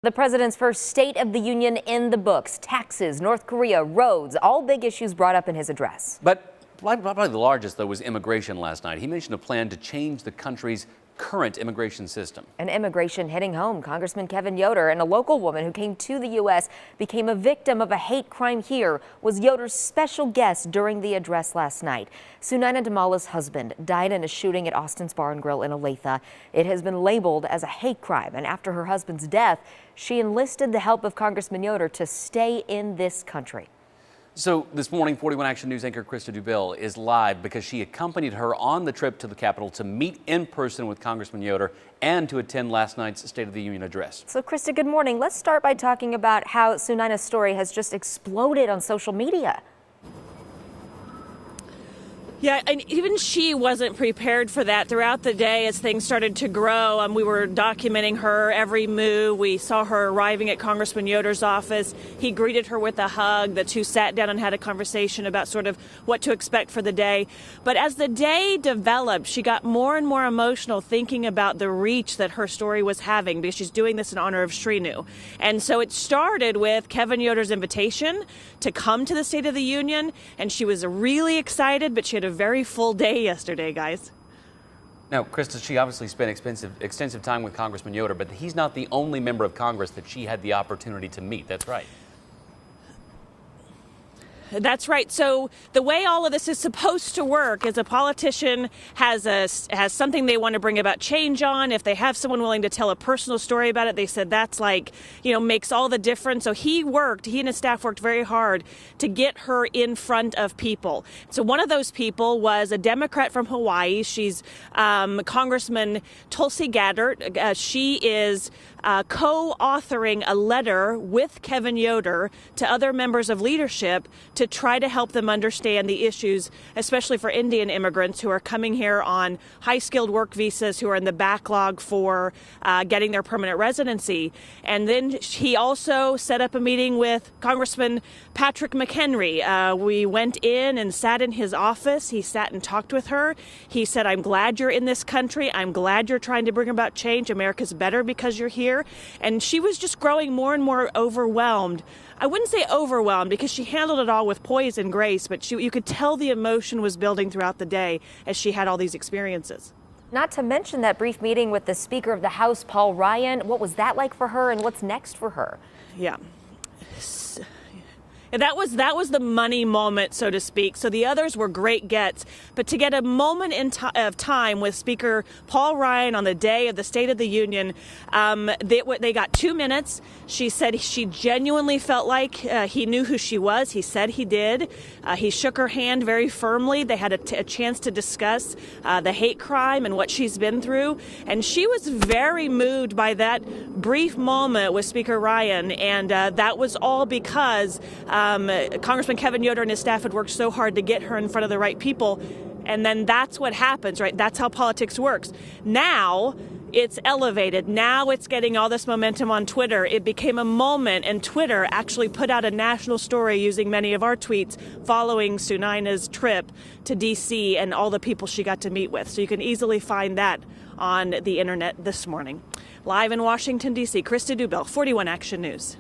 The president's first State of the Union in the books. Taxes, North Korea, roads, all big issues brought up in his address. But probably the largest, though, was immigration last night. He mentioned a plan to change the country's current immigration system. And immigration hitting home. Congressman Kevin Yoder and a local woman who came to the U.S. became a victim of a hate crime here was Yoder's special guest during the address last night. Sunayana Dumala's husband died in a shooting at Austin's Bar and Grill in Olathe. It has been labeled as a hate crime, and after her husband's death, she enlisted the help of Congressman Yoder to stay in this country. So this morning, 41 Action News anchor Krista Dubell is live because she accompanied her on the trip to the Capitol to meet in person with Congressman Yoder and to attend last night's State of the Union address. So Krista, good morning. Let's start by talking about how Sunayana's story has just exploded on social media. Yeah, and even she wasn't prepared for that. Throughout the day, as things started to grow, we were documenting her every move. We saw her arriving at Congressman Yoder's office. He greeted her with a hug. The two sat down and had a conversation about sort of what to expect for the day. But as the day developed, she got more and more emotional thinking about the reach that her story was having, because she's doing this in honor of Shrinu. And so it started with Kevin Yoder's invitation to come to the State of the Union, and she was really excited, but she had a very full day yesterday, guys. Now, Krista, she obviously spent extensive time with Congressman Yoder, but he's not the only member of Congress that she had the opportunity to meet. That's right. That's right. So the way all of this is supposed to work is a politician has something they want to bring about change on. If they have someone willing to tell a personal story about it, they said that's like, makes all the difference. So he and his staff worked very hard to get her in front of people. So one of those people was a Democrat from Hawaii. She's Congressman Tulsi Gabbard. She is co-authoring a letter with Kevin Yoder to other members of leadership to try to help them understand the issues, especially for Indian immigrants who are coming here on high-skilled work visas, who are in the backlog for getting their permanent residency. And then he also set up a meeting with Congressman Patrick McHenry. We went in and sat in his office. He sat and talked with her. He said, "I'm glad you're in this country. I'm glad you're trying to bring about change. America's better because you're here." And she was just growing more and more overwhelmed. I wouldn't say overwhelmed, because she handled it all with poise and grace, but you could tell the emotion was building throughout the day as she had all these experiences. Not to mention that brief meeting with the Speaker of the House, Paul Ryan. What was that like for her, and what's next for her? Yeah. That was the money moment, so to speak. So the others were great gets. But to get a moment of time with Speaker Paul Ryan on the day of the State of the Union, they got 2 minutes. She said she genuinely felt like he knew who she was. He said he did. He shook her hand very firmly. They had a chance to discuss the hate crime and what she's been through. And she was very moved by that brief moment with Speaker Ryan. And that was all because Congressman Kevin Yoder and his staff had worked so hard to get her in front of the right people. And then that's what happens, right? That's how politics works. Now it's elevated. Now it's getting all this momentum on Twitter. It became a moment, and Twitter actually put out a national story using many of our tweets following Sunayana's trip to D.C. and all the people she got to meet with. So you can easily find that on the internet this morning. Live in Washington, D.C., Krista Dubell, 41 Action News.